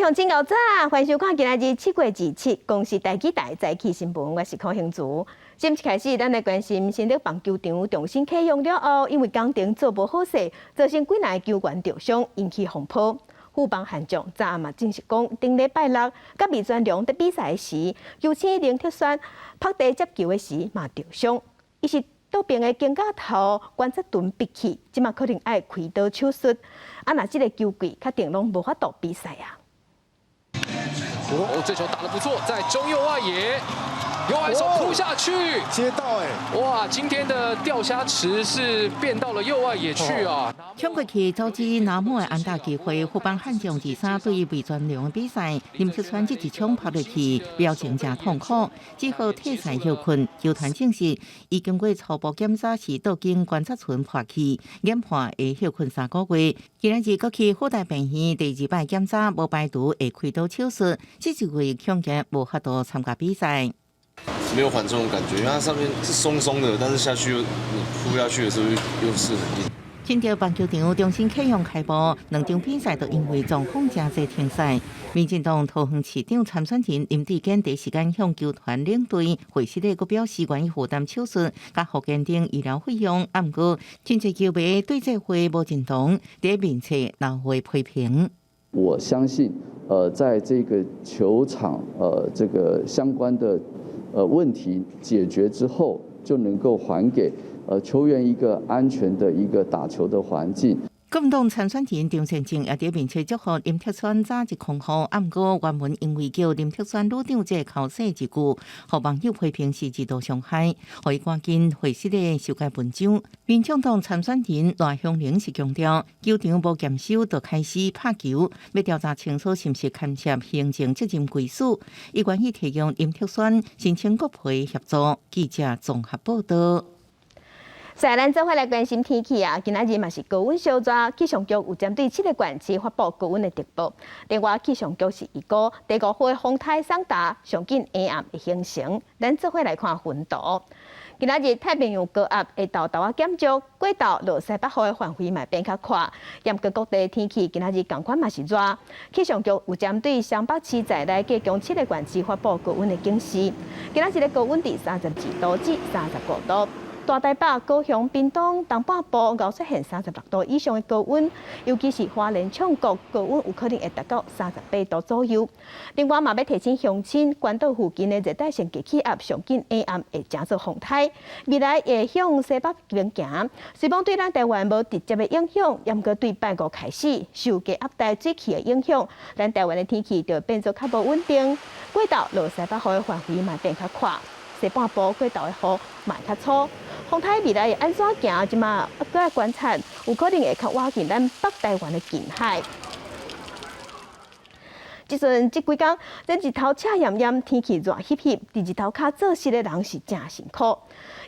向警告早，欢迎收看今仔日7月27公司台记台早起新闻，我是柯兴竹。今一开始，咱来关心新竹棒球场重新启用了后，因为工程做无好势，造成几名球员受伤，引起风波。副帮悍将昨暗嘛证实讲，顶礼拜六甲魏全龙在比赛时，尤其零铁选拍地接球的时嘛受伤，伊是倒边的肩胛头关节盾闭起，即嘛可能爱开刀手术。若即个球季确定拢无法度比赛啊！哦，这球打得不错，在中右外野，右外手扑下去，接到哇，今天的钓虾池是变到了右外野去啊！冲过去阻止南母的安打机会，副帮悍将2-3对于魏全龙的比赛，林铁川这一枪拍落去，表情真痛苦，只好退赛休困。球团证实，已经过初步检查时倒经观察群破气，研判会休困3个月。今仔日搁去附带病院第2摆检查，无排除会开刀手术，这一位恐惊无法度参加比赛。没有缓冲的感觉，因为它上面是松松的，但是下去你扑下去的时候又是很硬。新竹棒球场重新启用开幕，2场比赛都因为状况真侪停赛。民进党桃园市长参选人林志坚第时间向球团领队会室内，佮表示愿意负担手术甲复健等医疗费用。不过，真侪球迷对这会无认同，在面前闹会批评。我相信，在这个球场这个相关的问题解决之后，就能够还给球员一个安全的一个打球的环境。国民党参选人张善政也在面前祝贺林铁川早日康复，不过原文因为叫林铁川女长这口说一句，互网友批评是极度伤害，互伊赶紧会室内修改文章。民进党参选人赖香玲是强调，球场无检修就开始拍球，要调查清楚是不是干涉行政责任归属。伊愿意提供林铁川申请国赔协助。记者综合报道。咱做伙来关心天气啊！今仔日嘛是高温稍热，气象局有针对7个县市发布高温的特报。另外，气象局是预估第5号风台桑达上紧下暗会形成。咱做伙来看温度。今仔日太平洋高压会豆啊减弱，过道落西北风的范围嘛变较宽。严格各地天气今仔日同款嘛是热。气象局有针对双北市在内计共7个县市发布高温的警示。今仔日的高温伫32度至35度。大台北、高雄、屏东、东半部熬出现36度以上的高温，尤其是花莲、唱国高温有可能会达到38度左右。另外，嘛要提醒乡亲，关岛附近的热带性低气压上紧下暗会成做风台，未来会向西北边行。虽然对咱台湾无直接的影响，也毋过对拜五开始受低压带水汽的影响，咱台湾的天气就变做较无稳定。过道落西北风的范围嘛变较宽，西半部过道的雨嘛较粗。风台未来会安怎行？即马搁来观察，有可能会较靠近咱北台湾的近海。即阵即几天，咱日头赤炎炎，天气热翕翕，伫日头骹做事的人是真辛苦。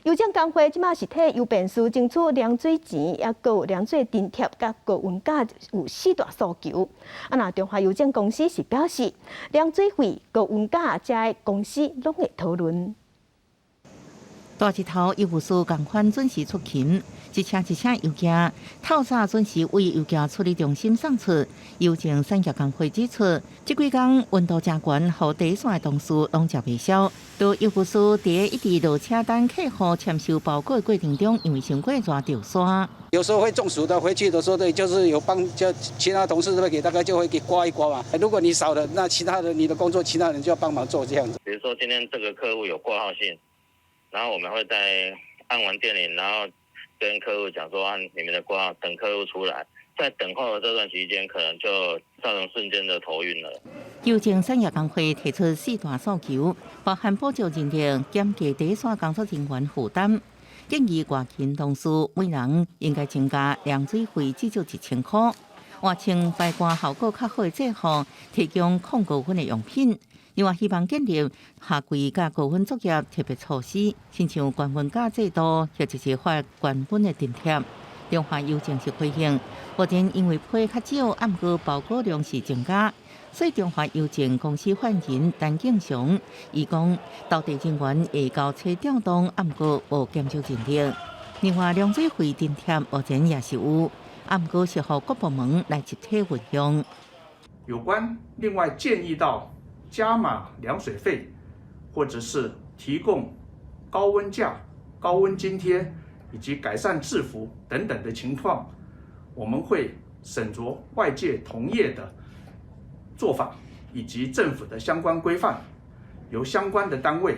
邮政工会即马是替邮便司争取凉水钱，也搁有凉水津贴，甲高温价有4大诉求。那中华邮政公司是表示，凉水费、高温价遮的公司拢会讨论。大日头邮务司共款准时出勤，一车一车邮件，透早准时为邮件处理中心送出。邮政产业工会指出，这几天温度真悬，互第一线的同事拢食袂消。到邮务司伫一直落车等客户签收包裹的过程中，因为伤过热掉刷。有时候会中暑的，回去的时候对，就是有帮叫其他同事会给大概就会给刮一刮嘛。如果你少了，那其他的你的工作其他人就要帮忙做这样子。比如说今天这个客户有挂号信。然后我们会在按完电铃，然后跟客户讲说按你们的挂号，等客户出来。在等候的这段期间，可能就造成瞬间的头晕了。邮政产业工会提出4大诉求，包含补助人力、减低第一线工作人员负担，建议外勤同事每人应该增加凉水费至少1000块，换穿外观效果较好的制服，提供抗高温的用品。另外，希望建立下季甲高温作业特别措施，亲像关温假制度，或者是发关温的津贴。中华邮政是回应，目前因为批较少，不过包裹量是增加，所以中华邮政公司发言人陈敬雄伊讲，到地人员会交车调动，不过无减少人力。另外，凉水费津贴目前也是有，不过是互各部门来集体运用。有关另外建议到加码凉水费，或者是提供高温假、高温津贴以及改善制服等等的情况，我们会审酌外界同业的做法以及政府的相关规范，由相关的单位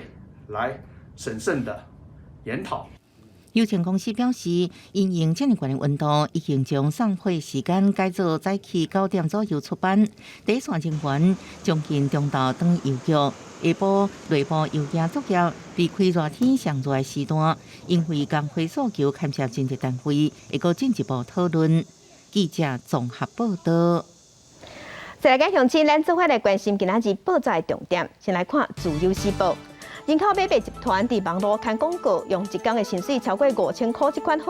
来审慎的研讨。有限公司表示，因应这么悬的温度，已经将送货时间改做早起9点左右出班。第一线人员将近中昼当邮局，下晡内部邮件作业，避开热天上热的时段。因为工会诉求牵涉真济单位，会搁进一步讨论。记者综合报道。再来向前，咱做伙来关心今仔日报纸的重点。先来看《自由时报》。人口买卖集团伫网络刊广告，用一天的薪水超过5000块，这款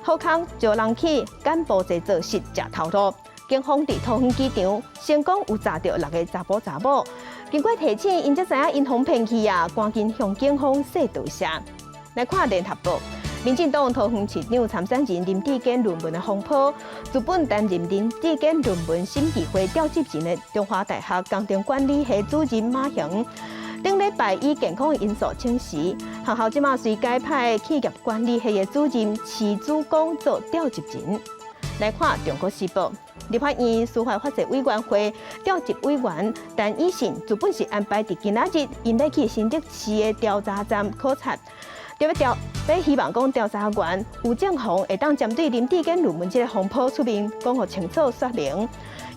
好康招人去干部制做实食头路。警方伫桃园机场成功有查到6个查甫查某，经过提醒，因才知影因被骗去啊，赶紧向警方说道谢。来看《联合报》。民进党桃园市长参选人林志坚论文的风波，资本担任林志坚论文审议会调集人的中华大学工程管理系主任马雄。顶礼拜以健康因素请辞，学校即马随改派企业管理系的主任齐主光做调集人。来看《中国时报》，立法院司法法制委员会调集委员陈以信，资本是安排伫今仔日，因要去新竹市的调查站考察。要希望讲调查员吴正宏会当针对林志坚论文这个风波出面，讲互清楚说明。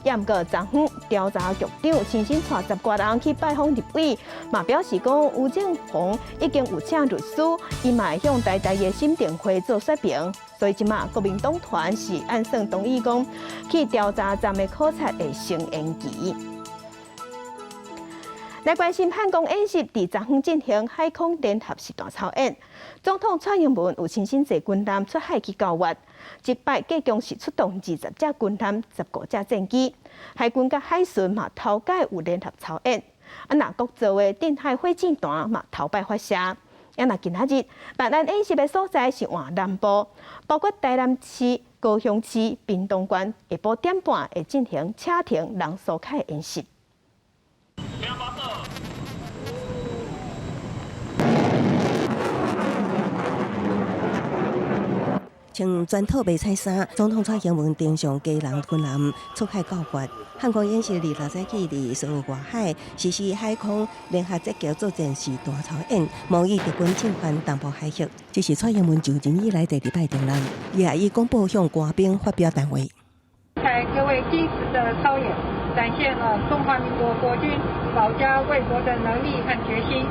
也毋过，昨昏调查局长亲身带10多人去拜访立委，嘛表示讲吴正宏已经有请律师，伊嘛会向台大的审定会做说明。所以即马国民党团是按算同意讲，去调查站的考察会先延期。来关心汉光演习伫昨昏进行海空联合实弹操演，总统蔡英文有亲身坐军舰出海去教阅。即摆计共是出动20架军舰、15架战机，海军甲海巡嘛头届有联合操演。那国造的定海火箭弹嘛头摆发射。那今仔日办案演习的所在是往南部，包括台南市、高雄市、屏东县，下晡1点半会进行车停人苏凯演习。穿全套白菜衫，总统蔡英文登上家人军舰出海教阅。汉光演习26早起伫所有外海实施海空联合击桥作战时大操演，模拟敌军侵犯东部海峡。这是蔡英文就任以来第2摆登岸，也以公布向官兵发表谈话。在各位精实的操演，展现了中华民国国军保家卫国的能力和决心。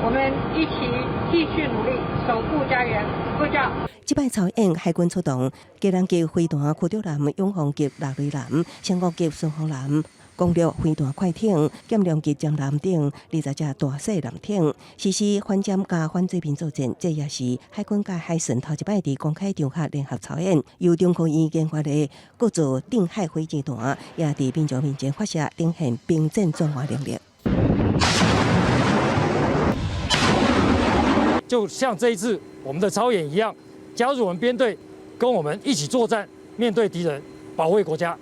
我们一起继续努力，守护家园。各教。这摆操演，海军出动，机人级飞弹驱逐舰、永航级纳雷舰、升空级顺风舰、攻略飞弹快艇、舰量级舰舰等20架大小舰艇，实施反舰加反制品作战。这也是海军加海巡头一摆伫公开场合联合操演，由中科院研发的各组定海火箭弹，也伫民众面前发射，展现兵战中华能力。就像这一次我们的操演一样，加入我们编队，跟我们一起作战，面对敌人，保卫国家。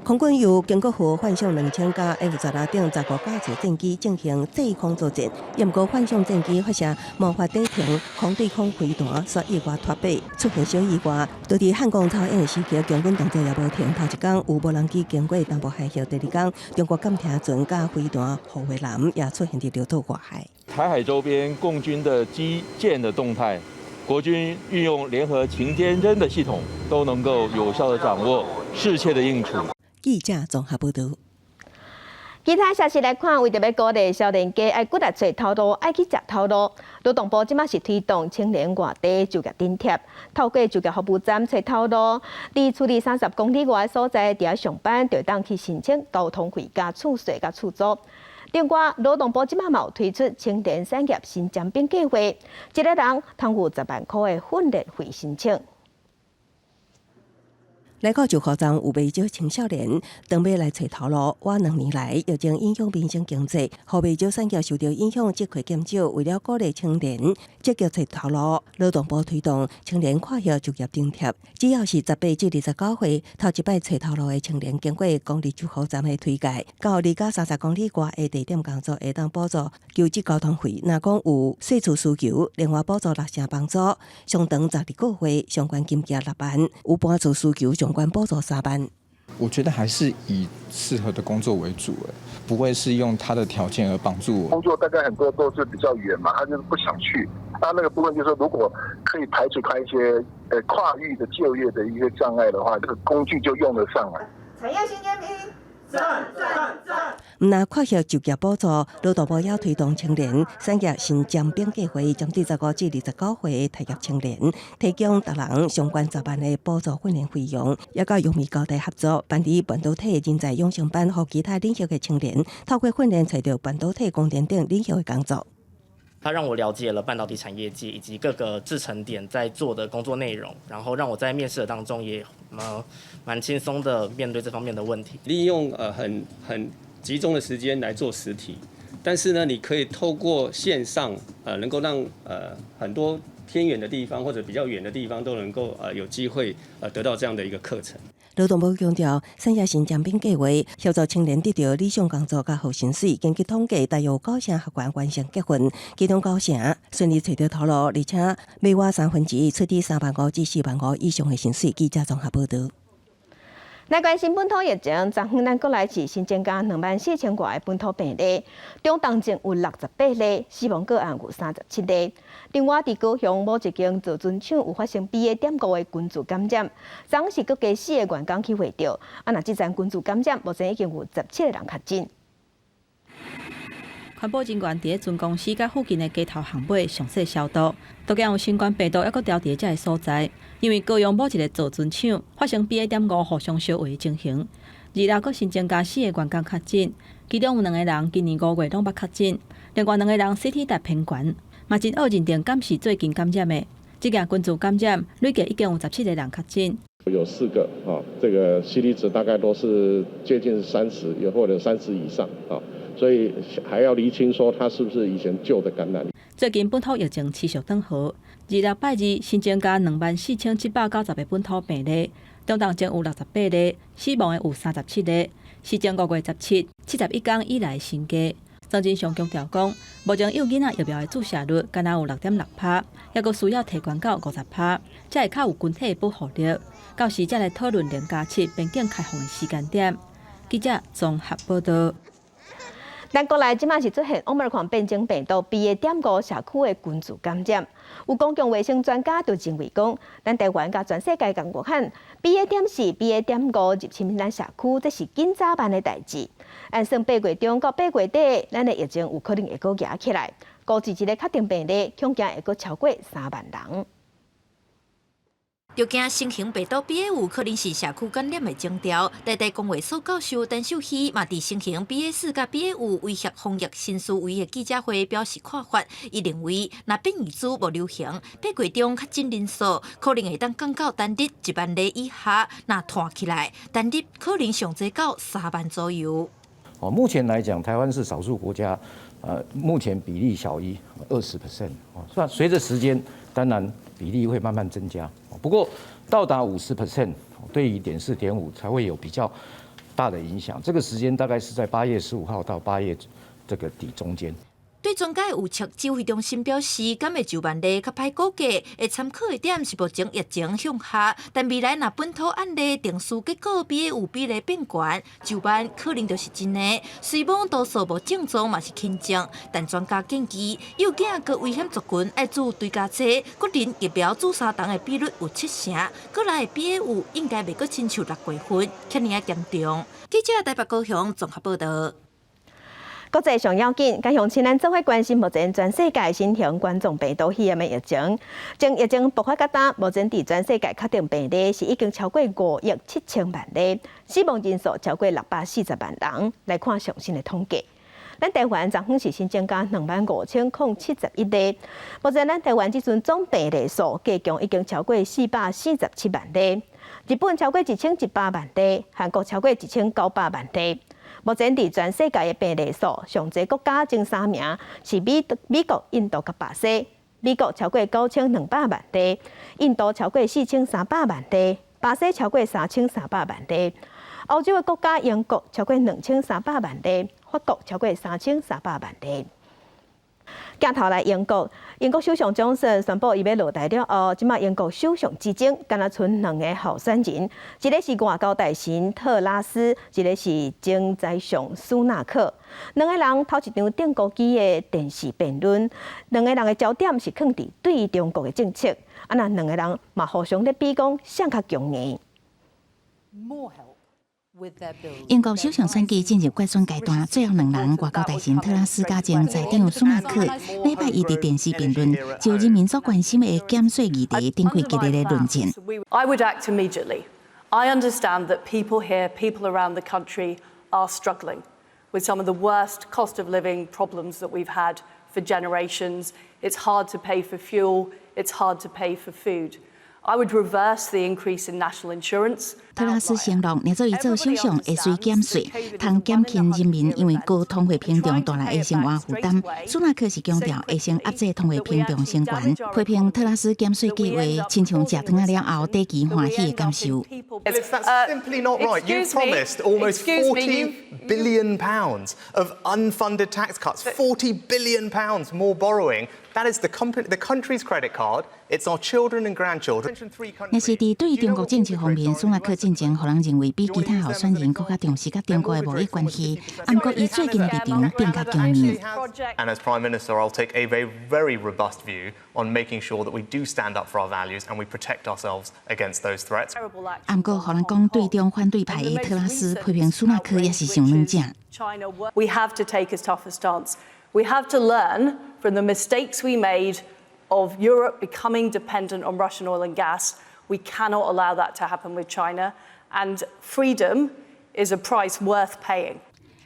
空军由经过河幻象2000架 F-15等15架次战机进行制空作战，也毋过幻象战机发射无法抵停空对空飞弹，所意外脱靶出现小意外。到伫汉光操演的时期，共军动作也无停。头一天有无人机经过东部海峡，第二天中国舰艇船甲飞弹护卫舰也出现伫流透外海。台海周边共军的基建的动态，国军运用联合擎天针的系统，都能够有效的掌握，适切的应处。记者综合报道。其他消息来看，为着要鼓励少年家爱骨力找头路，爱去食头路。劳动部即马是推动青年外地就业津贴，透过就业服务站找头路，伫处理30公里外所在伫遐上班，就当去申请交通费加厝税加厝租。另外，劳动部即马嘛有推出青年产业新尖兵计划，一个人通有10万块的训练费申请。内口就口站有不少青少年当要来找头路。我2年来疫情影响民生经济，互不少产业受到影响，职缺减少。为了鼓励青年积极找头路，劳动部推动青年跨校就业津贴。只要是18至29岁，头一摆找头路的青年，经过公立就口站的推介，到2到30公里外的地点工作，会当补助求职交通费。若讲有社畜需求，另外补助6成帮助，上长12个月，相关金额6万；有搬厝需求，相关补助3万。我觉得还是以适合的工作为主，不会是用他的条件而帮助我。工作大概很多都是比较远嘛，他就是不想去。那个部分就是说，如果可以排除他一些跨域的就业的一些障碍的话，这个工具就用得上来。产业新减免。赞！毋但跨校就业补助，劳动部也推动青年产业新尖兵计划，针对15至29岁的待业青年，提供逐人相关10万的补助训练费用，也甲阳明高大合作办理半导体人才养成班，予其他领域的青年透过训练找到半导体、供电等领域的工作。它让我了解了半导体产业界以及各个制程点在做的工作内容，然后让我在面试的当中也蛮轻松的面对这方面的问题。利用很集中的时间来做实体，但是呢，你可以透过线上能够让很多偏远的地方或者比较远的地方都能够有机会得到这样的一个课程。劳动部强调，产业新尖兵计划协助青年得到理想工作甲好薪水。根据统计，大约有9成学员完成结婚，其中9成顺利找到头路，而且每月1/3出伫3万5至4万5以上的薪水。记者综合报道。来关心本土疫情，昨天咱国内市新增加24000多的本土病例，中重症有68例，死亡个案有37例。另外，伫高雄某一间造船厂有发生 BA.5 的群组感染，昨是佮加4个员工去会着，若这站群组感染，目前已经有17个人确诊。环保人员伫船公司甲附近的街头巷尾详细消毒，都惊有新冠病毒抑佫调伫遮个所在。因为高雄某一个造船厂发生 BA.5 互相烧化的情形，2日佫新增加4个员工确诊，其中有2个人今年5月拢捌确诊，另外2个人 CT 值偏悬，嘛真恶认定敢是最近感染的。这件群组感染累计已经有17个人确诊。有4个这个 CT 值大概都是接近30，也或者30以上所以还要厘清说他是不是以前旧的感染。最近本土疫情持续转好，2日拜日新增加24790个本土病例，中重症有68例，死亡的有37例，是从5月17、71天以来的新低。张真祥强调讲，目前幼囡仔疫苗的注射率敢若有6.6%，也佫需要提悬到50%，才会较有群体保护力。到时才来讨论0+7边境开放的时间点。记者综合报道。咱国内即马是出现 Omicron 变种病毒 BA.5 社区的群组感染，有公共卫生专家就认为讲，咱台湾甲全世界共国喊 BA.4、BA.5入侵咱社区，这是紧早办的代志。按算8月中到8月底，咱的疫情有可能会佫压起来，估计一个确定病例恐惊会佫超过3万人。就惊新型病毒 BA.5 可能是社区感染的征兆。台大公卫所教授陈秀熙嘛，伫新型 BA.4 甲 BA.5 威胁防疫新思维的记者会表示看法。伊认为，若变异株无流行，8月中确诊人数可能会当降到单日1万例以下，那摊起来，单日可能上侪到3万左右。目前来讲，台湾是少数国家，目前比例小于20%。那随着时间，当然比例会慢慢增加。不过到达50%，对于点4、点5才会有比较大的影响。这个时间大概是在8月15号到8月这个底中间。对专家有测指挥中心表示，敢会10万例较歹估计，会参考的点是目前疫情向下，但未来若本土案例定数结果BA.5比例变悬，10万可能就是真的。虽望多数无症状嘛是轻症，但专家建议幼囝佮危险族群爱注追加剂，个人疫苗注射档的比率有7成，过来的BA.5应该袂佮亲像6月份遐尼啊严重。记者台北高雄综合报道。国际上要紧，加上请咱做伙关心目前全世界新型冠状病毒肺炎的疫情。从疫情爆发到今，目前伫全世界确定病例是已经超过5亿7千万例，死亡人数超过640万人。来看上新的统计，咱台湾昨天是新增加25071例，目前咱台湾即阵总病例数加强已经超过447万例。日本超过1100万例，韩国超过1900万例。目前伫全世界的病例数，上侪国家前3名是美国、印度甲巴西。美国超过9200万例，印度超过4300万例，巴西超过3300万例。欧洲的国家英国超过2300万例，法国超过3300万例。镜头来英国，英国首相强森宣布伊要落台了后，即马英国首相之争敢若剩2个候选人，一个是外交大臣特拉斯，一个是前宰相苏纳克。2个人头一场电国机的电视辩论，2个人的焦点是放伫对中国的政策，那2个人嘛互相咧比讲谁较强硬。英国首相选举进入决选阶段，最后2人外交大臣特拉斯加前财长苏纳克，礼拜一伫电视辩论，就人民所关心的减税议题展开激烈的论战。I would act immediately. I understand that people here, people around the country, are struggling with some of the worst cost of living problems that we've had for generations. It's hard to pay for fuel. It's hard to pay for food. I would reverse the increase in national insurance. 特拉斯承诺，若做伊做首相，会随减税，通减轻人民因为高通货膨胀带来的生活负担。苏纳克是强调会先压制通货膨胀升悬，批评特拉斯减税计划，亲像食汤了后短期欢喜的感受。That's simply not right. You promised almost £40 billion of unfunded tax cuts, £40 billion more borrowing. That is the country's credit card. It's our children and grandchildren. 若是伫对中国政策方面，苏纳克进前，互人认为比其他候选人更加重视甲中国的贸易关系。不过，伊最近的立场变较强硬。And as Prime Minister, I'll take a very robust view on making sure that we do stand up for our values and we protect ourselves against those threats. 不过，互人讲对中反对派的特拉斯批评苏纳克也是上软正。We have to take a tougher stance. We have to learn from the mistakes we made of Europe becoming dependent on Russian oil and gas. We cannot allow that to happen with China. And freedom is a price worth paying.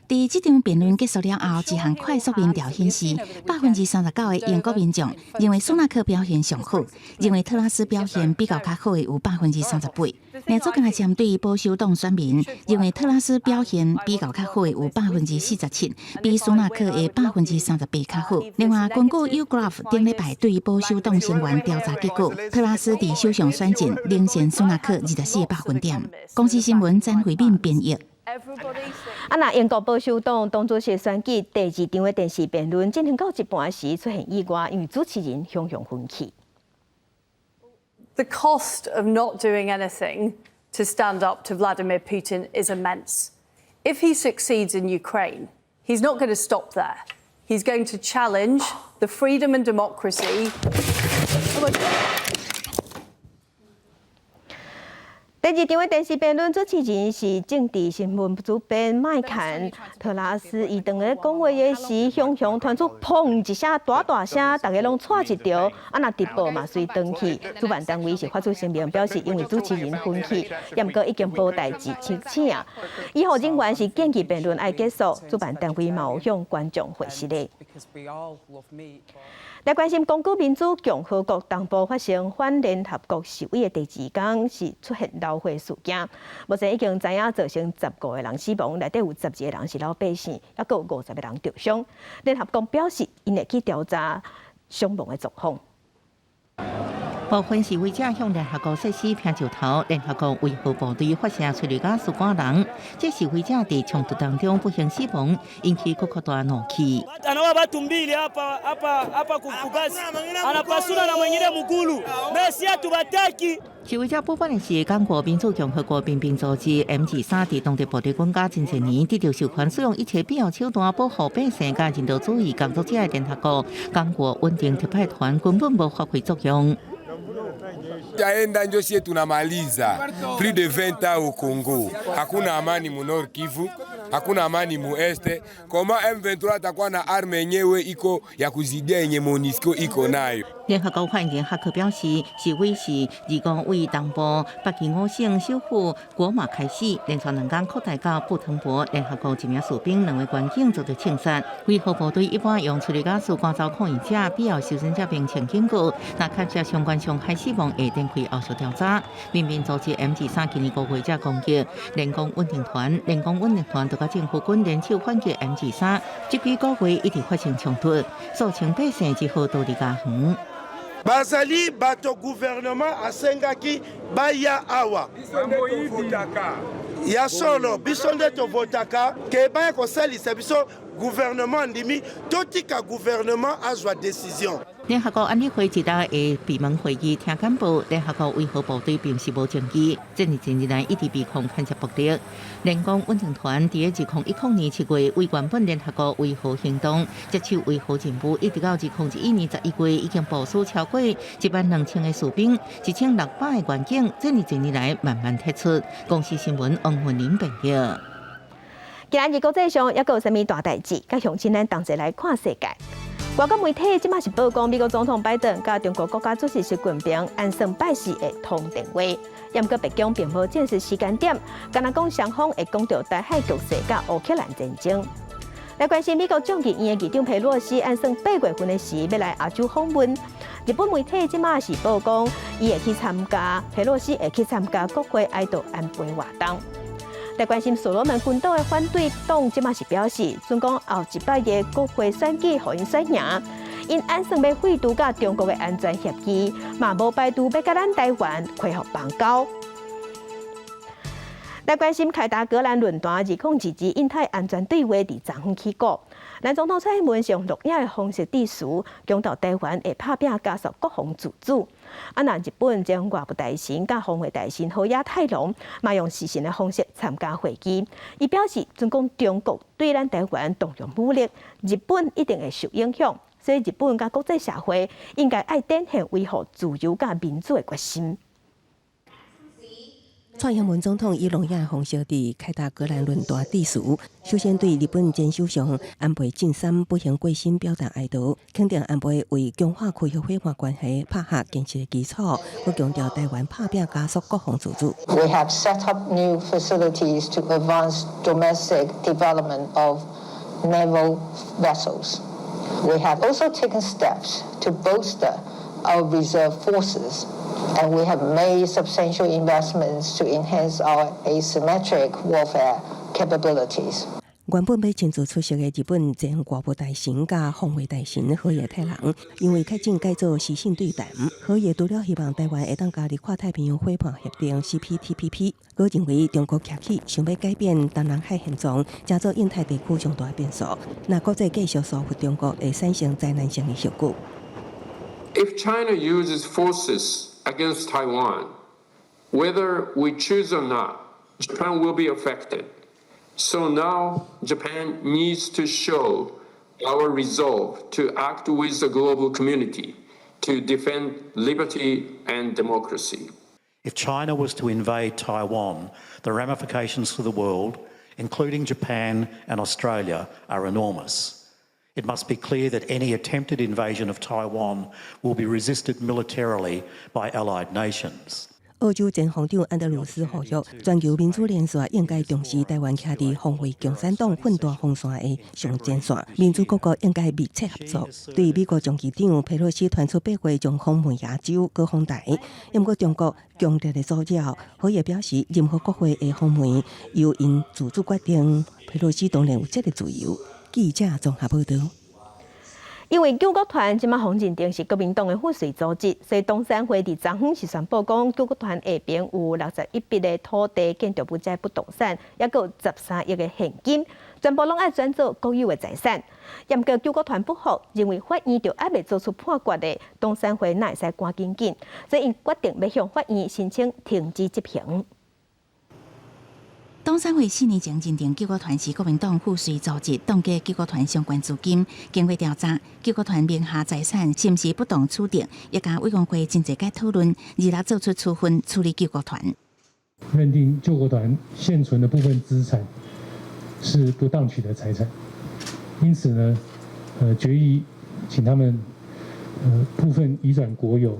伫这场辩论结束了后，一项快速民调显示，39%的英国民众认为苏纳克表现上好，认为特拉斯表现比较较好的有38%。另做敢若针对保守党选民，认为特拉斯表现比较较好的有47%，比苏纳克的38%较好。另外，根据 YouGov 顶礼拜对保守党成员调查结果，特拉斯伫首相选战领先苏纳克24个百分点。公司新闻詹慧敏编译。那英国保守党党主席选举第2场的电视辩论进行到一半时出现意外，因为主持人向分歧。The cost of not doing anything to stand up to Vladimir Putin is immense. If he succeeds in Ukraine, he's not going to stop there. He's going to challenge the freedom and democracy.第2场的电视辩论主持人是政治新闻主编麦坎特拉斯，伊当咧讲话的时，向传出砰一声大声，大家拢错一条，那直播嘛随断去。主办单位是发出声明表示，因为主持人分歧，也毋过已经无代志清醒啊。医护人员是建议辩论爱结束，主办单位嘛有向观众回示的。来关心讲古民主共和国东部发生反联合国示威的第2天，是出现流血事件。目前已经知影造成15个人死亡，内底有12个人是老百姓，还佫有50个人受伤。联合国表示，因会去调查伤亡的状况。部分示威者向联合国设施拼石头，联合国维护部队发射催泪弹驱赶人。这示威者伫冲突当中不幸死亡，引起各国大怒气。示威者补办的是刚果民主共和国民兵组织 M23伫当地部队国家前几年得到授权使用一切必要手段保护百姓甲人道主义工作者的联合国刚果稳定特派团根本无发挥作用。Taenda ndio sie tunamaliza plus de 20 ans au Congo. Hakuna amani mu Nord Kivu, hakuna amani mu Este. Koma M23 atakuwa na arme yenyewe iko ya kuzidia yenye MONUSCO iko nayo. 联合国发言人哈克表示，示威是自讲为东部北基5省首府果马开始，连续2天扩大到布腾博。联合国1名士兵2位军警遭到枪杀。维和部队一般用催泪瓦斯赶走抗议者，必要受伤者并请警告。那确实相关伤害死亡会展开后续调查。民兵组织 M23今年5月才攻击联共稳定团，联共稳定团就甲政府军联手反击 M23。这几个月一直发生冲突，数千百姓只好逃离家园。Bazali bato gouvernement asengaki baya awa ya solo biso nde tovotaka ke baya kosalisa biso gouvernement ndimi totika gouvernement azwa décision。联合国安理会一大的闭门会议听干部，联合国维和部队并是无证据，这2来一直被控干涉目的。联共稳定团伫2010年7月为原本联合国维和行动接受维和任务，一直到2011年11月已经部署超过12000个士兵、1600个员警，这2来慢慢退出。公司新闻王文林报道。今日国际上还有啥物大代志？甲乡亲咱同齐来看世界。外国媒体即马是报讲，美国总统拜登甲中国国家主席习近平安算拜四会通电话，不过白宫并无证实时间点，敢若讲双方会讲到台海局势甲乌克兰战争。来关心美国众议院的议长佩洛西安算8月份的时要来亚洲访问，日本媒体即马是报讲，伊会去参加，佩洛西会去参加国会哀悼安倍活动。来关心所罗门群岛的反对党，即马是表示，准讲后100个国会选举互因选赢，因安算要废除甲中国的安全协议，嘛无排除要甲咱台湾恢复邦交。来关心凯达格兰论坛2027印太安全对话伫昨昏起过，咱总统蔡英文是用录影的方式致辞，强调台湾会拍拼加速国防自主。那日本将外部大臣甲防卫大臣河野太郎，嘛用视讯的方式参加会议。伊表示，准讲中国对咱台湾动用武力，日本一定会受影响，所以日本甲国际社会应该爱展现维护自由甲民主的决心。蔡英文总统以录影的方式伫凯达格兰论坛致辞，首先对日本前首相安倍晋三不幸过身表达哀悼，肯定安倍为强化开核伙伴关系拍下坚实的基础，佮强调台湾拍拼加速国防自主。We have set up new facilities to advance domestic development of naval vessels. We have also taken steps to bolster our reserve forces, and we have made substantial investments to enhance our asymmetric warfare capabilities. 原本要亲自出席的日本前外务大臣甲防卫大臣河野太郎，因为确诊改做视讯对谈。河野除了希望台湾会当加入跨太平洋伙伴协定 CPTPP， 佮认为中国崛起想要改变东南海现状，加做印太地区上大变数。若国际继续疏忽中国，会产生灾难性的后果。If China uses forces against Taiwan, whether we choose or not, Japan will be affected. So now Japan needs to show our resolve to act with the global community to defend liberty and democracy. If China was to invade Taiwan, the ramifications for the world, including Japan and Australia, are enormous. It must be clear that any attempted invasion of Taiwan will be resisted militarily by allied nations. 澳洲前防长安德鲁斯呼吁，全球民主连线应该重视台湾徛伫防卫共产党混大风线的上前线，民主各国应该密切合作。对美国众议长佩洛西传出8月将访问亚洲、搁访台，不过中国强烈的阻扰，河野表示，任何国会的访问由因自主决定。佩洛西当然有这个自由。记者综合报道。因为救国团即马黄进定是国民党的附属组织，所以东山会伫昨昏是宣布讲，救国团下边有61笔的土地、建筑物仔不动产，也有13亿的现金，全部拢爱转做国有的财产。不过救国团不服，认为法院就还未做出判决的，东山会哪会使赶紧紧，所以因决定要向法院申请停止执行。东山会4年前认定救国团是国民党附属组织，冻结救国团相关资金。经过调查，救国团名下财产是不是不当处定，也甲委员会真侪届讨论，26做出处分处理救国团。认定救国团现存的部分资产是不当取得财产，因此呢，决议请他们部分移转国有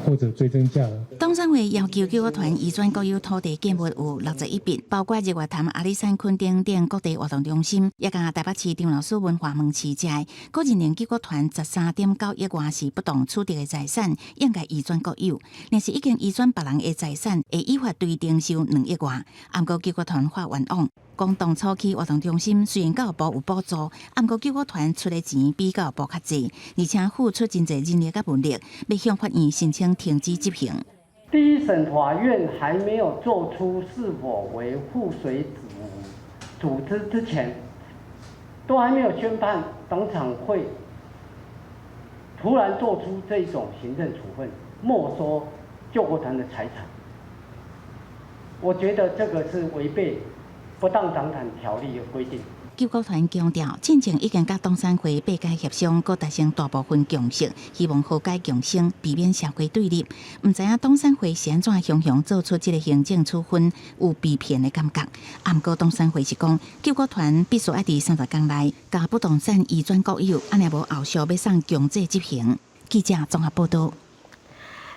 或者追征价额。东山会要求救国团移转国有土地建物有61笔，包括日月潭、阿里山垦丁等各地活动中心，也甲台北市长老师文化门市在，个认定救国团13.9亿元是不当处置的财产，应该移转国有。但是已经移转别人的财产，会依法对定收2亿元。不过救国团发冤枉，讲当初去活动中心虽然教育部有补助，不过救国团出的钱比教育部较济，而且付出真侪人力甲物力，要向法院申请停止执行。第一审法院还没有做出是否为附水组织之前，都还没有宣判，当场会突然做出这种行政处分，没收救国团的财产。我觉得这个是违背不当财产条例的规定。救国团强调，进前已经甲东山会八界协商，各达成大部分共识，希望和解共生，避免社会对立。唔知影东山会是安怎雄雄做出这个行政处分，有被骗的感觉。不过东山会是讲，救国团必须要伫30天内，甲不动产移转国有，安尼无后续要送强制执行。记者综合报道。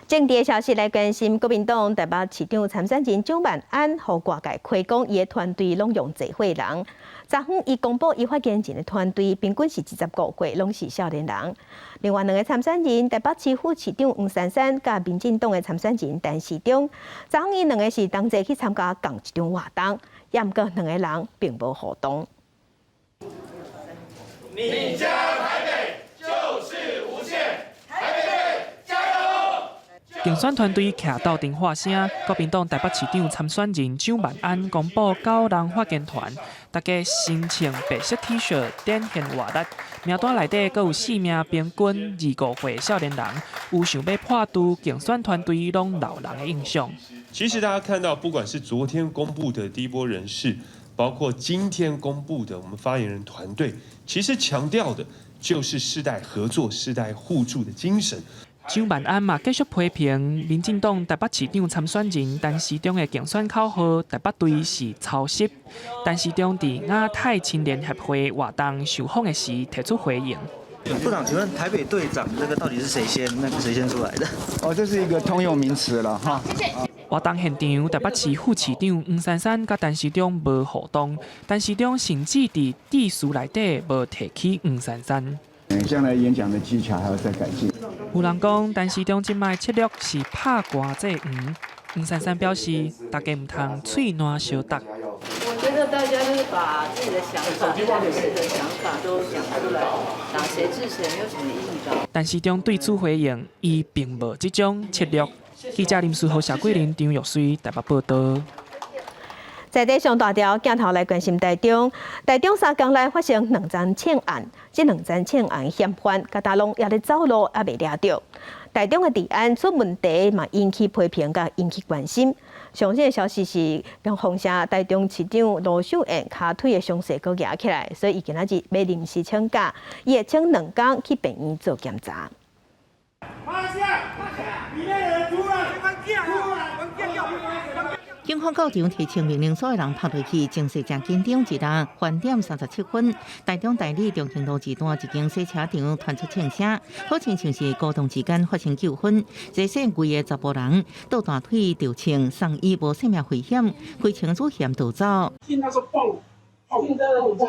政治消息来关心，国民党台北市长参选人蒋万安和外界开讲，伊的团队拢用济岁人。昨昏伊公布伊发言前的团队平均是25岁，拢是少年人。另外2个参选人，台北市副市长黄珊珊甲民进党的参选人陈时中，昨昏伊2个是同齐去参加同一场活动，也毋过2个人并无互动。你家台北就是无限，台北队加油！竞选团队徛到电话声，国民党台北市长参选人蒋万安公布9人发言团，大家身穿白色 T 恤，展现活力。名单内底阁有4名平均25岁少年人，有想要破除竞选团队拢老人的印象。其实大家看到，不管是昨天公布的第一波人士，包括今天公布的我们发言人团队，其实强调的就是世代合作、世代互助的精神。蒋万安嘛继续批评民进党台北市长参选人陈时中的竞选口号台北队是抄袭。陈时中伫亚太青年协会活动受访的时提出回应。部长，请问台北队长这个到底是谁先出来的？哦，这是一个通用名词了哈。活动现场，台北市副市长黄珊珊甲陈时中无互动，陈时中甚至伫致辞内底无提起黄珊珊。将来演讲的技巧还要再改进。有人讲，陈时中即摆策略是拍瓜祭黄。黄珊珊表示，大家唔通嘴烂相答。我觉得大家就是把自己的想法、当时的想法都讲出来，打谁治谁没有什么意义吧。陈时中对此回应，伊并无这种策略。记者林书豪、谢桂林、张玉水台北报道。在地上大条镜头来关心台中3天内发生2宗抢案，这2宗抢案嫌犯甲大拢也咧走路，也未抓到。台中的治安出问题，嘛引起批评，甲引起关心。上新的消息是，让红社台中市长罗秀燕骹腿的伤势搁压起来，所以伊今仔日要临时请假，伊会请2天去病院做检查。警方到场提请命令，所有人拍落去，情势正紧张。一日晚点37分，台中大理中兴路一段一间洗车场传出枪声，好像是高中之间发生纠纷。这些规个查甫人倒大腿就枪，送医无生命危险，开清楚险逃走。听他说蹦，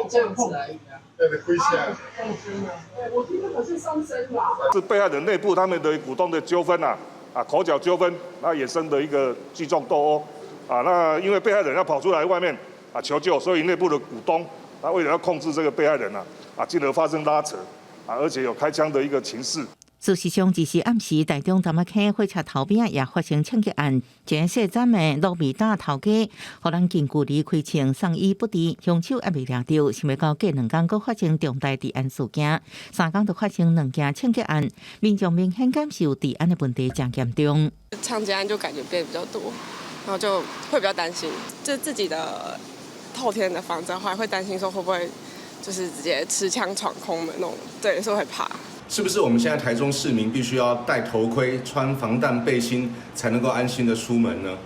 这样子而已啊。亏下。我听到可是伤身吧。是被害人内部他们的股东的纠纷口角纠纷，衍生的一个聚众斗殴。那因为被害人要跑出来外面求救，所以内部的股东为了要控制这个被害人进而发生拉扯而且有开枪的一个情势。事实上，只是暗时台中站仔溪火车头边也发生抢劫案，一个细站的路边搭头家，互人近距离开枪送医不治，凶手也未抓到，想要到过2天，佫发生重大治安事件，3天就发生2件抢劫案，民众明显感受治安的问题真严重。抢劫案就感觉变比较多。然后就会比较担心，就自己的透天的房子的话，会担心说会不会就是直接持枪闯空门那种，对，是会怕。是不是我们现在台中市民必须要戴头盔、穿防弹背心，才能够安心的出门呢？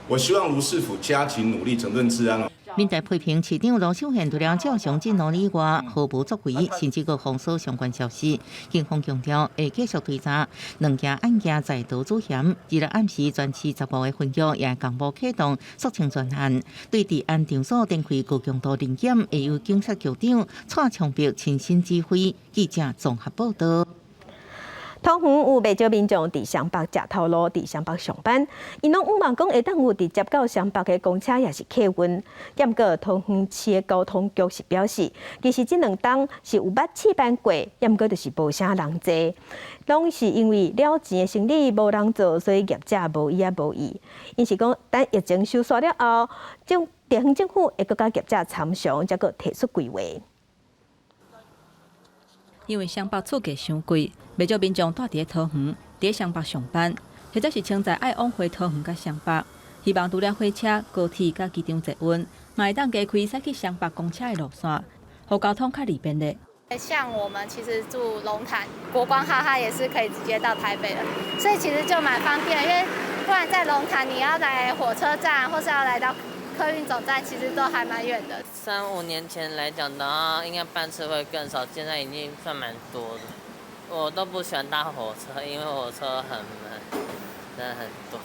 我希望卢市府加紧努力整顿治安。民代批评市长罗秀贤除了照常进努力外，毫无作为，甚至佫封锁相关消息。警方强调会继续追查，两件案件再度主嫌。日暗时，全市10部的分局也同步启动肃清专案，对治安场所展开高强度联检，会由警察局长蔡昌碧亲身指挥。记者综合报道。桃园有不少民众伫双北食头路，伫双北上班，因拢希望讲会当有直接到双北的公车也是客运。不过桃园市的交通局是表示，其实这两档是有捌试办过，不过就是无啥人坐，拢是因为了钱的生意无人做，所以业者无意也无意。因是讲等疫情收煞了后，地方政府会搁甲业者参详，才搁提出规划。因为双北厝价伤贵，不少民众住伫桃园，伫双北上班，或者是清早爱往回桃园甲双北，希望除了火车、高铁甲机场坐运，嘛会当加开驶去双北公车的路线，互交通较利便的。像我们其实住龙潭国光号，它也是可以直接到台北的，所以其实就蛮方便。因为不然在龙潭你要来火车站，或是要来到客运总站，其实都还蛮远的。3、5年前来讲的话，应该班次会更少，现在已经算蛮多的。我都不喜欢搭火车，因为火车很闷，真的很多。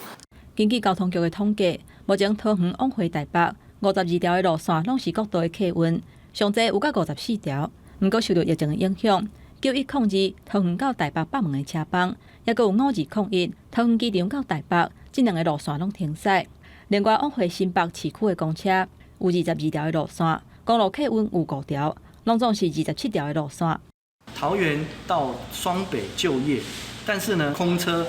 根据交通局的统计，目前桃园往回台北52条的路线拢是国道的客运，上济有到54条。不过受到疫情的影响，9102桃园到台北北门的车帮，也佫有5201桃园机场到台北，这两个路线拢停驶。另外，往回新北市区的公车有22条的路线，公路客运有5条，拢总是27条的路线。桃园到双北就业，但是呢，空车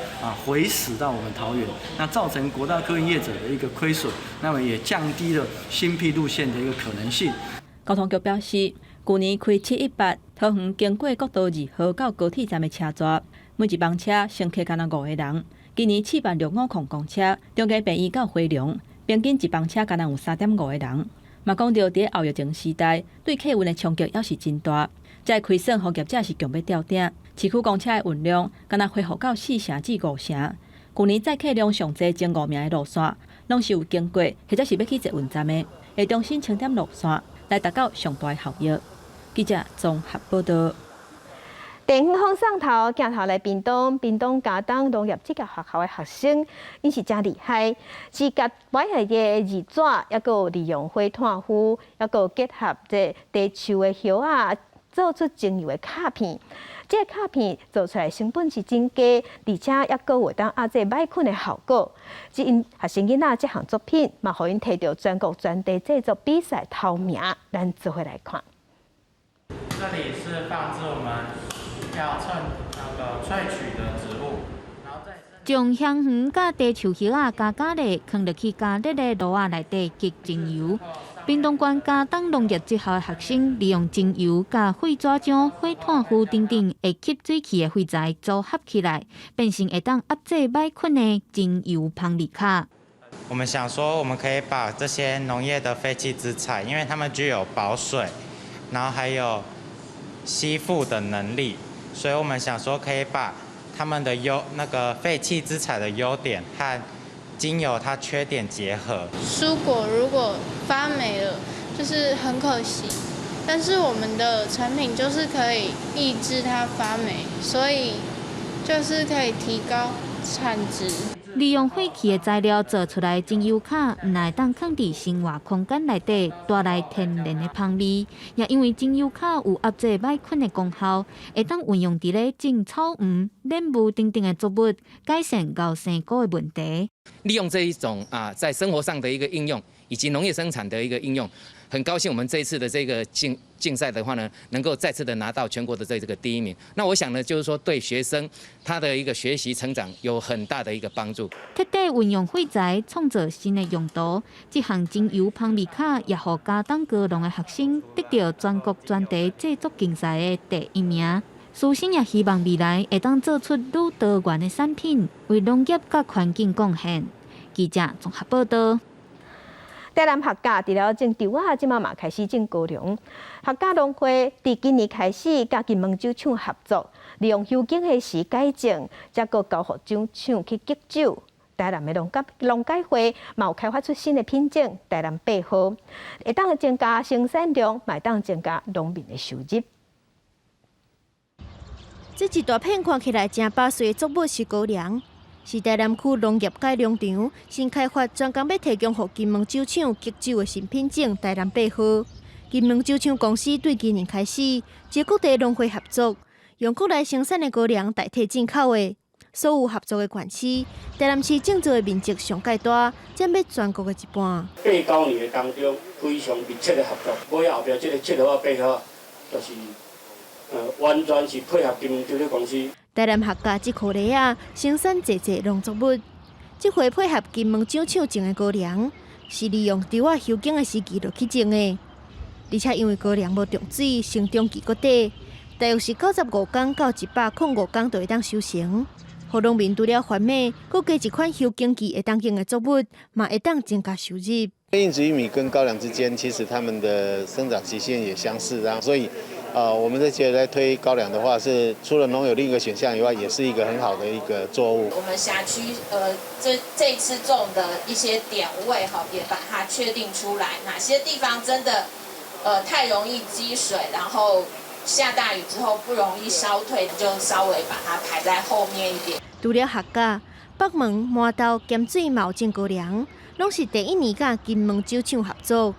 回驶到我们桃园，那造成国大客运业者的一个亏损，那么也降低了新辟路线的一个可能性。交通局表示，去年开718桃园经过国道2號到高铁站的車座，每一班車乘客敢若5個人。今年765公車，中間平移到回龍，平均一班車敢若有3.5個人。嘛講到伫後疫情時代，對客運的衝擊也是真大。這虧損互業者是強要吊頂，市區公車的運量敢若恢復到4成至5成。去年載客量上濟前5名的路線，攏是有經過或者是要去捷運站的，會重新清點路線，來達到上大的效益。記者綜合報道。地方放送頭鏡頭來屏東嘉東農業職業學校的學生，因是真厲害，是甲買來嘅字紙，抑個利用火炭灰，抑個結合這地樹的葉啊，做出精油的卡片。這個卡片做出來成本是真低，而且抑個會當壓這買菌的效果。即因學生囡仔這項作品，嘛，互因摕到全國專題製作比賽頭名，咱做伙來看。這裡是放置我們要萃取的植物，將香芋甲地樹葉啊加咧，放入去加熱的爐仔內底激精油。屏東縣嘉東農業職校的學生利用精油甲廢紙漿、火炭灰等等會吸水氣的廢材組合起來，變成會當壓制歹菌的精油芳麗卡。我們想說，我們可以把這些農業的廢棄資材，因為它們具有保水，然後還有吸附的能力，所以我們想說可以把它們的廢棄資材的優點和精油它缺點結合。蔬果如果發霉了，就是很可惜，但是我們的產品就是可以抑制它發霉，所以就是可以提高產值。利用廢棄的材料做出來精油卡，唔會當放佇生活空間內底，帶來天然的香味。也因為精油卡有壓制歹菌的功效，會當運用佇咧種草魚、蓮霧等等的作物，改善高生菇的問題。利用這一種在生活上的一個應用，以及農業生產的一個應用，很高興我們這一次的這個競賽的話呢，能夠再次的拿到全國的這個第1名。那我想呢，就是說對學生他的一個學習成長有很大的一個幫助。徹底運用廢材創造新的用途，這項精油香味卡也讓嘉東高農的學生得到全國專題製作競賽的第1名。師生也希望未來會當做出愈多元的產品，為農業甲環境貢獻。記者綜合報道。台南客家除了種稻仔，即馬嘛開始種高粱。客家農會佇今年開始甲金門酒廠合作，利用有機的時改種，再個交予酒廠去激酒。台南的农改会嘛有开发出新的品种台南8号，会当增加生产量，嘛会当增加农民的收入。这一大片看起来正巴适的作物是高粱，是台南区农业改良场新开发，专工要提供给金门酒厂激酒的新品种台南8号。金门酒厂公司对今年开始接各地农会合作，用国内生产的高粱代替进口的。所有合作的县市，台南市种植的面积上介大，占要全国的一半。8、9年的当中，非常密切的合作。尾后边这个7号、8号，就是完全是配合金门酒厂公司。台南客家这颗梨啊，生产侪农作物，这回配合金门酒厂种的高粱，是利用稻仔收茎的时期就去种的。而且因为高粱无重水，成长期搁短，大约是95天到105天就会当收成。互农民除了贩卖，搁加一款收经期会当用的作物，嘛会当增加收入。硬质玉米跟高粱之间，其实它们的生长期限也相似，然后所以，我们这在推高粱的话，是除了农有另一个选项以外，也是一个很好的一个作物。我们辖区这一次种的一些点位哈，也把它确定出来，哪些地方真的太容易积水，然后下大雨之后不容易烧退，就稍微把它排在后面一点。除了客家、北门、麻豆、咸水嘛有种高粱，拢是第一年甲金门酒厂合作。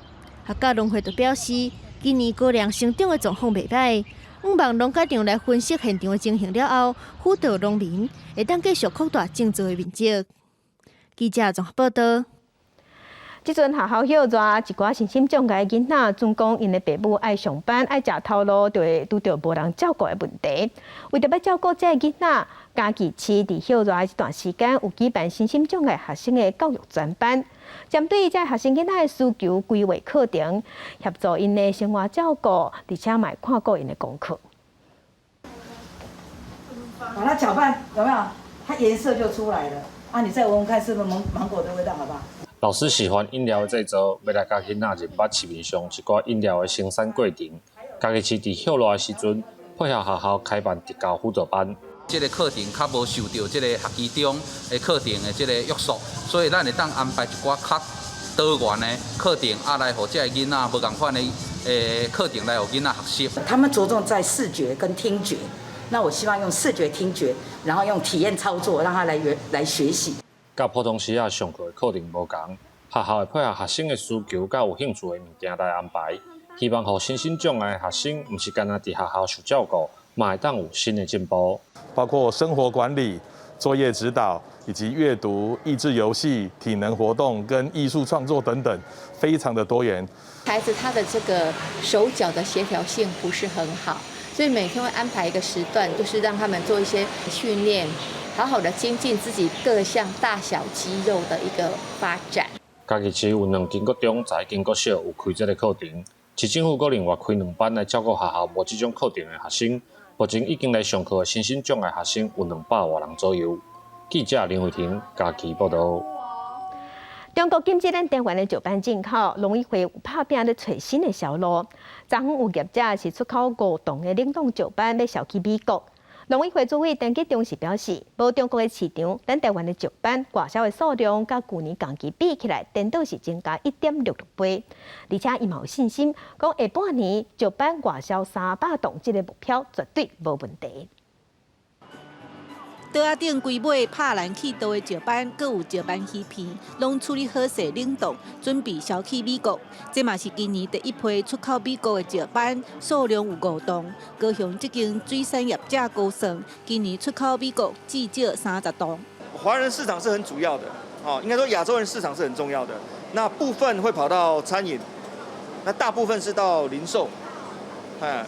客家农会就表示，今年高粱生长的状况袂歹，望农改场来分析现场的情形了后，辅导农民会当继续扩大种植的面积。记者综合报道。即阵学校休抓一寡身心障碍囡仔，总讲因的父母爱上班、爱食头路，就会拄到无人照顾的问题。为着要照顾这些囡仔，嘉义市伫休抓这段时间有举办身心障碍学生的教育专班，针对这学生囡仔的需求规划课程，协助因的生活照顾，而且嘛看顾因的功课。把它搅拌，有没有？它颜色就出来了。啊，你再闻闻看，是不是芒果的味道，好不好？老师喜欢饮料的制作，要来教囡仔认捌市面上一寡饮料的生产过程。嘉义市伫休热的时阵，配合学校开办特教辅导班。这个课程较无受到这个学期中的课程的这个约束，所以咱会当安排一寡较多元的课程，来互这个囡仔无共款的课程来互囡仔学习。他们着重在视觉跟听觉，那我希望用视觉、听觉，然后用体验操作，让他来学习。甲普通时上课的课程无同，学校会配合学生的需求甲有兴趣的物件来安排，希望互身心障碍的学生，毋是干那伫学校受照顾，嘛会当有新的进步。包括生活管理、作业指导，以及阅读、益智游戏、体能活动跟艺术创作等等，非常的多元。孩子他的这个手脚的协调性不是很好，所以每天会安排一个时段，就是让他们做一些训练。好好的精进自己各项大小肌肉的一个发展。嘉义市有2间国中、在1间国小有开这个课程，市政府个另外开2班来照顾学校无这种课程的学生。目前已经来上课的身心障碍学生有200多人左右。记者林慧婷嘉义报道。中国禁止咱台湾的石斑进口，农委会有拍拼咧找新的销路。昨昏有业者是出口5吨的冷冻石斑要销去美国。农委会主委陈吉中是表示，无中国的市场，咱台湾的石斑外销的数量，甲去年同期比起来，颠倒是增加1.66倍。而且伊嘛有信心，讲下半年石斑外销300吨这个目标绝对无问题。桌仔顶规买拍烂去刀的石斑，阁有石斑鱼片，拢处理好势冷冻，准备销去美国。这嘛是今年第一批出口美国的石斑，数量有5吨。高雄这间水产业者估算，今年出口美国至少30吨。华人市场是很主要的，应该说亚洲人市场是很重要的。那部分会跑到餐饮，那大部分是到零售。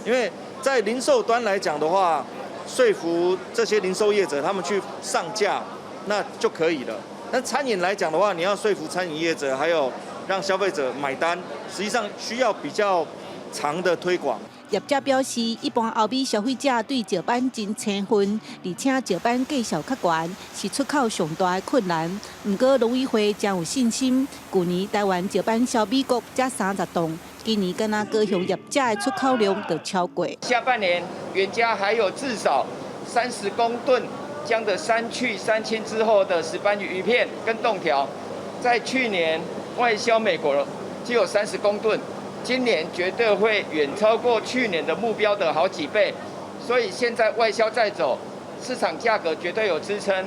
因为在零售端来讲的话，说服这些零售业者他们去上架，那就可以了。但餐饮来讲的话，你要说服餐饮业者，还有让消费者买单，实际上需要比较长的推广。业者表示，一般欧美消费者对石斑真青分，而且石斑价销较悬，是出口上大的困难。不过农委会将有信心，去年台湾石斑销美国才30吨。今年敢若高雄业者的出口量就超过。下半年原价还有至少30公吨江的三去三清之后的石斑鱼片跟冻条，在去年外销美国就有30公吨，今年绝对会远超过去年的目标的好几倍，所以现在外销再走，市场价格绝对有支撑。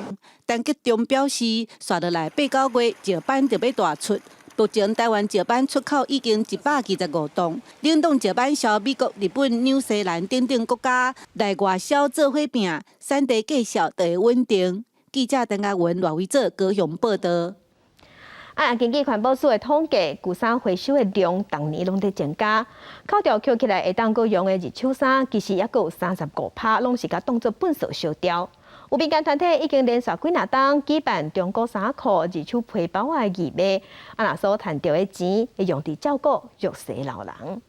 陈吉中表示，刷落来8、9月石斑就要大出。目前台湾石斑出口已经125吨，冷冻石斑销美国、日本、纽西兰等等国家，内外销做伙拼，产地价销就会稳定。记者陈嘉文、赖维做高雄报道。根据环保署的统计，旧衫回收的量逐年拢在增加，扣掉捡起来会当够用的二手衫，其实也够有35%，拢是甲当作粪扫烧掉。有民间团体已经连续几若冬举办中国衫裤、二手皮包的义卖，若所赚到的钱会用伫照顾弱势老人。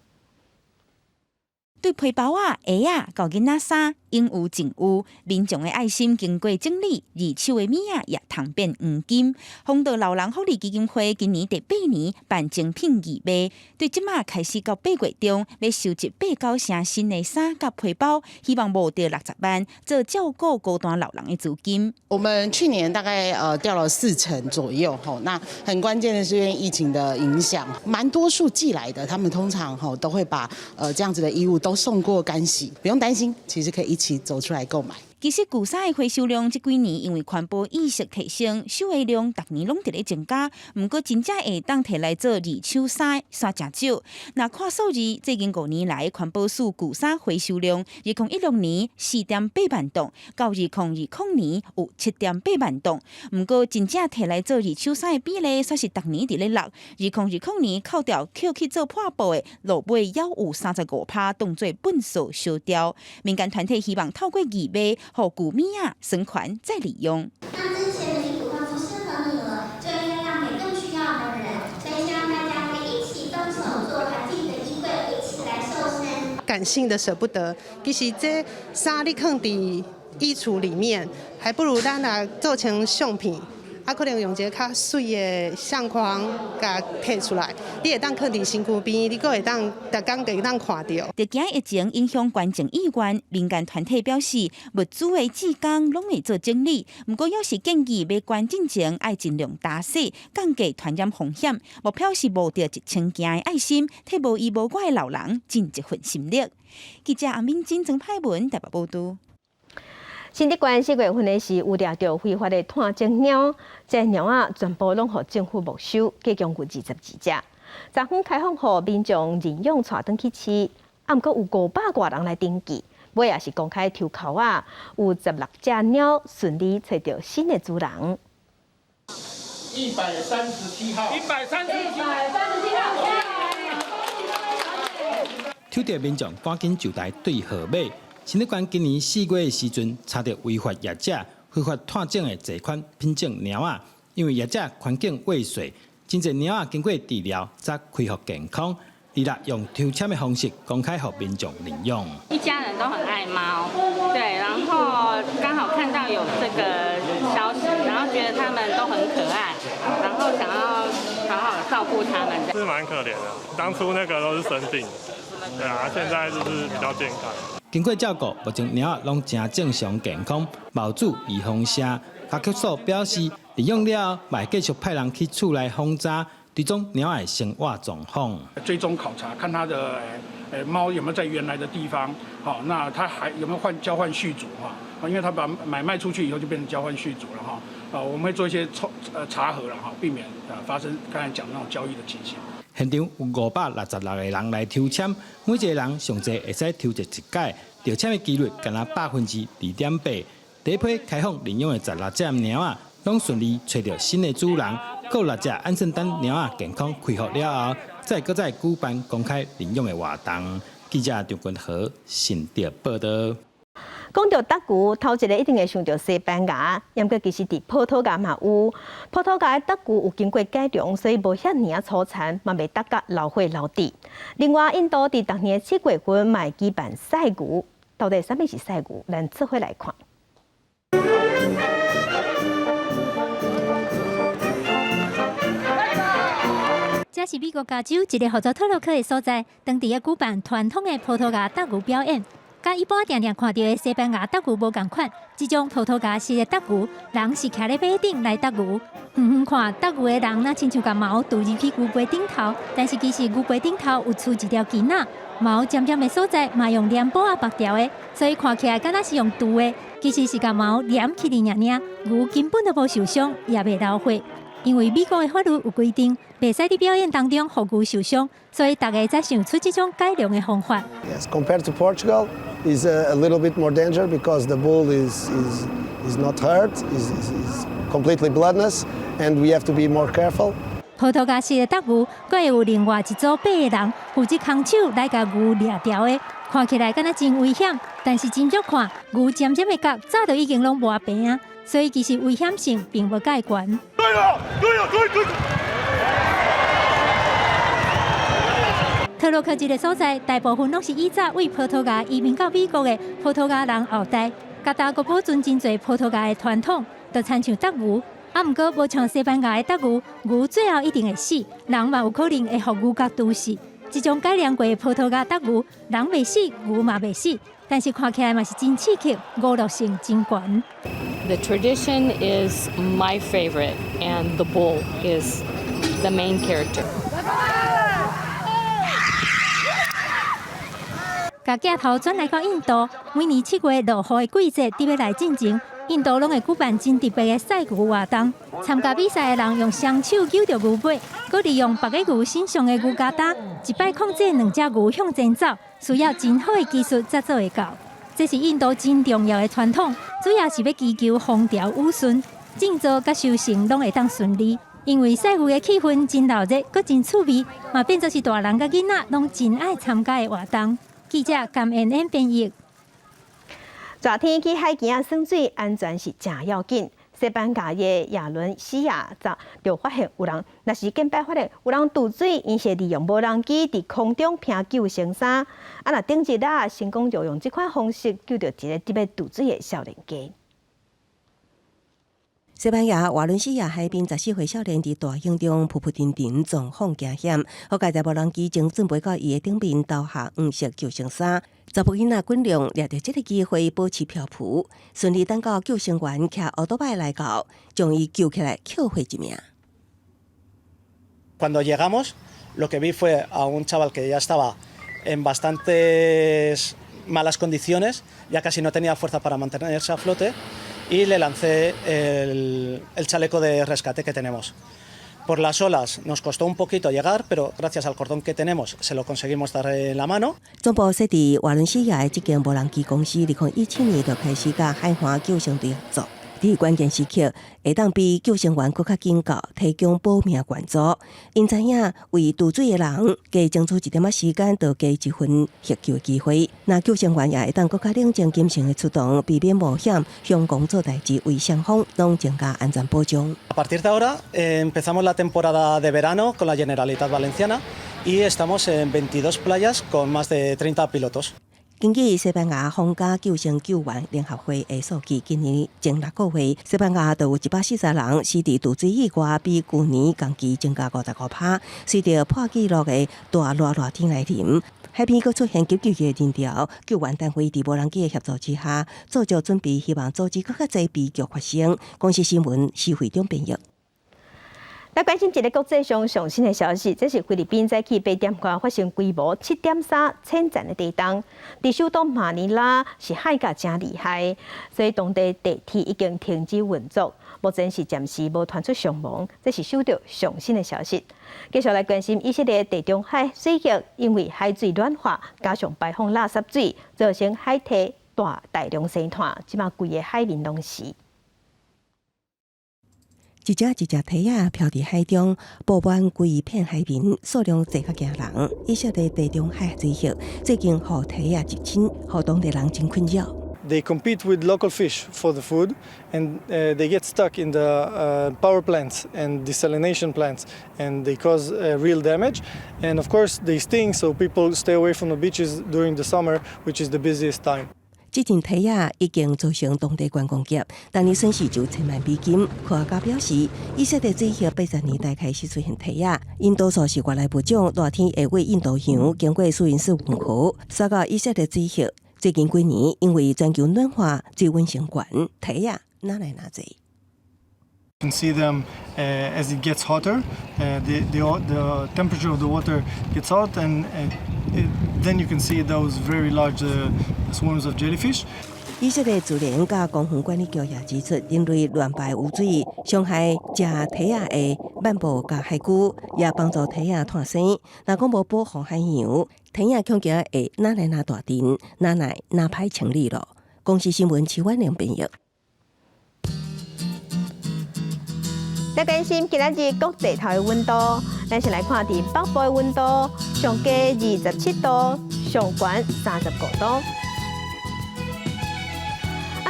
对皮包鞋到囡仔衫，应有尽有。民众的爱心经过整理，二手的米也通变黄金。丰道老人福利基金会今年第8年办精品义卖，对即马开始到8月中，要收集8、9成新的衫甲皮包，希望募到60万，做照顾孤单老人的资金。我们去年大概掉了40%左右，那很关键的是因为疫情的影响，蛮多数寄来的，他们通常都会把这样子的衣物都送过干洗，不用担心，其实可以一起走出来购买。其实旧衫的回收量这几年因为环保意识提升，收的量逐年拢伫咧增加。不过真正会当摕来做二手衫真少。若看数字，最近5年来环保署旧衫回收量，2016年4.8万吨，到2020年有7.8万吨。不过真正摕来做二手衫的比例，却是逐年伫咧落。2020年扣掉捡去做破布的，落尾也有35%当作粪扫烧掉。民间团体希望透过义卖，互古米生还再利用。那之前的衣服放出适合你了，就应该让给更需要的人。所以希望大家可以一起动手做，把自己的衣柜一起来瘦身。感性的舍不得，其实这衫你放伫衣橱里面，还不如咱来做成相片。可能用一个较水的相框甲摕出来，你会当放伫身躯边，你阁会当逐工会当看到。在惊疫情影响观众意愿，民间团体表示，物资的志工拢会做整理，不过要是建议买观进前爱尽量打洗，降低传染风险。目标是募到1000件的爱心，替无依无挂的老人尽一份心力。记者阿敏真曾派文台北报道。新竹县4月份的时，有抓到非法的探种猫，这猫全部拢互政府没收，计共有22只。昨昏开放互民众认养带转去饲，不过有500多人来登记。尾也是公开抽口有16只猫顺利找到新的主人。137号，137号。抽到民众赶紧就来对号码。新竹县今年4月的时阵，查到违法业者非法探种的侪款品种猫仔，因为业者环境畏水，真侪猫仔经过治疗才恢复健康。用抽签的方式公开给民众领用。一家人都很爱猫，对，然后刚好看到有这个消息，然后觉得他们都很可爱，然后想要好好照顾他们。是蛮可怜的，当初那个都是生病，对啊，现在就是比较健康。经过照顾，目前猫仔拢正正常健康，无主预防声。教局所表示，利用了后，会继续派人去厝内轰炸，追踪猫仔生活状况。追踪考察，看它的猫有没有在原来的地方，好，那它还有没有交换续主哈？因为它把买卖出去以后就变成交换续主了哈。我们会做一些查核了哈，避免发生刚才讲那种交易的情形。现场有566个人来抽签，每一个人上济会使抽一届，抽签的几率仅2.8%。第一批开放领养的16只猫仔，拢顺利找到新的主人，各6只安顺等猫仔健康恢复了后，再举办公开领养的活动。记者张君和新竹报道。讲到德牛，头一个一定会想到西班牙，不过其实伫葡萄牙嘛有。葡萄牙的德牛有经过改良，所以无遐尔粗残，嘛袂得甲老血老底。另外，印度伫逐年7月份嘛举办赛牛，到底啥物是赛牛？咱做伙来看。这是美国加州一个合作特洛克的所在，当地也举办传统的葡萄牙德牛表演。甲一般常常看到的西班牙德牛无共款，这种葡萄牙式的德牛，人是徛咧马顶来德牛。远远看德牛的人，那亲像甲毛渡入去牛背顶头，但是其实牛背顶头有出一条筋仔，毛尖尖的所在嘛用链布啊绑条的，所以看起来敢若是用拄的，其实是甲毛连起哩尔，牛根本都无受伤，也袂流血。因为美国的法律有规定，袂使伫表演当中互牛受伤，所以大家才想出这种改良的方法。Yes, compared to Portugal, is a little bit more danger because the bull is not hurt, is completely bloodless, and we have to be more careful. 葡萄牙式的德牛，阁会有另外一组八个人负责空手来甲牛掠掉的，看起来敢若真危险，但是真足看牛尖尖的角早就已经拢磨平啊，所以其实危险性并无介悬。特洛克这个所在，大部分拢是以早为葡萄牙移民到美国的葡萄牙人后代，加大国保存真侪葡萄牙的传统，就亲像德牛。啊，毋过无像西班牙的德牛，牛最后一定会死，人嘛有可能会互牛角毒死。这种改良过的葡萄牙德牛，人袂死，牛嘛袂死，但是看起来嘛是真刺激，娱乐性真悬。The tradition is my favorite, and the bull is the main character. 甲镜头转来到印度，每年7月落雨的季节伫要来进前，印度拢会举办真特别的赛牛活动。参加比赛的人用双手揪着牛尾，佮利用别个牛身上的牛疙瘩，一摆控制两只牛向前走，需要真好的技术才做会到。这是印度真重要的传统，主要是要祈求风调雨顺，静坐甲修行拢会当顺利。因为赛牛的气氛真闹热，佮真趣味，嘛变作是大人甲囡仔拢真爱参加的活动。记者甘恩恩编译。热天去海边耍水，安全是真要紧。西班牙的亚伦西亚就发现有人，若是近摆发现有人渡水，因是利用无人机伫空中拼救生衫。啊，若顶一日成功就用这款方式救到一个伫要渡水的少年家。西班牙瓦伦西亚海边14岁少年伫大海中扑扑沉沉，状况惊险。好在在无人机正准备到伊的顶面投下黄色救生衫。查甫囡仔滚量掠着这个机会保持漂浮，顺利等到救生员骑奥多拜来到，将伊救起来，救回一命。Cuando llegamos, lo que vi fue a un chaval que ya estaba en bastantes malas condiciones, ya casi no tenía fuerza para mantenerse a flote, y le lancé el chaleco de rescate que tenemos. Por las olas nos costó un poquito llegar, pero gracias al cordón que tenemos se lo conseguimos dar en la mano. 总部设伫瓦伦西亚的这间无人机公司，2017年就开始甲海华救生队合作。伫关键时刻，会当比救生员更较警觉，提供保命援助。因知影为渡水的人加争取一点仔时间，就加一份获救的机会。那救生员也会当更较冷静谨慎的出动，避免冒险向公做代志，为双方拢增加安全保障。A partir de ahora empezamos la temporada de verano con la Generalitat Valenciana y estamos en 22 playas con más de 30 pilotos. 根据西班牙皇家救生救援联合会的数据，今年前6个月，西班牙就有140人死伫渡水意外，比去年同期增加55%。随着破纪录的大热天来临，海边佫出现急剧的人潮，救援单位伫无人机的协助之下，做足准备，希望阻止更较侪悲剧发生。公司新闻是会长编译。来关心一个国际上上新的消息，这是菲律宾早起8点外发生规模7.3千层的地震，伫首都马尼拉是海角真厉害，所以当地地铁已经停止运作，目前是暂时无传出伤亡，这是收到上新的消息。继续来关心以色列地中海水域，因为海水暖化加上排放垃圾水，造成海堤大量生态，即马规个海面拢是。一只梯仔漂伫海中，布满规片海面，数量侪较惊人。以色列地中海水域最近互梯仔入侵，互当地人真困扰。They compete with local fish for the food, and they get stuck in the power plants and desalination plants, and they cause real damage. And of course, they sting, so people stay away from the beaches during the summer, which is the busiest time. 这件梯仔已经造成当地观光业当年损失就1000万美金。科学家表示，以色列水域80年代开始出现梯仔，因多数是外来物种，热天会为印度洋经过苏伊士运河，刷到以色列水域。最近几年，因为全球暖化，水温升悬，体啊哪来哪济。You can see them as it gets hotter. The temperature of the water gets hot, and then you can see those very large swarms of jellyfish. 以色列自然甲公园管理局也指出，人类乱排污水伤害食体仔的漫步甲海龟，也帮助体仔脱生。若讲无保护海洋，体仔恐惊会哪来哪大阵，哪来哪歹清理咯。公视新闻徐婉玲编译。来关心今仔日各地头的温度，咱先来看伫北部的温度，上低27度，上悬35度。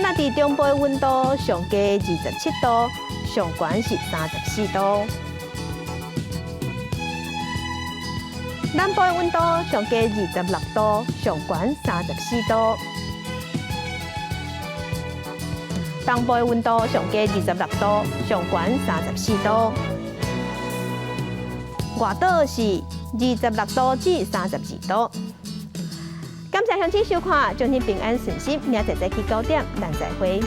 若伫中部的温度，上低27度，上悬是34度。南部的温度，上低26度，上悬34度。东部的温度上低26度，上悬34度。外岛是26度至32度。感谢乡亲收看，祝您平安顺心，明仔载起9点，咱再会。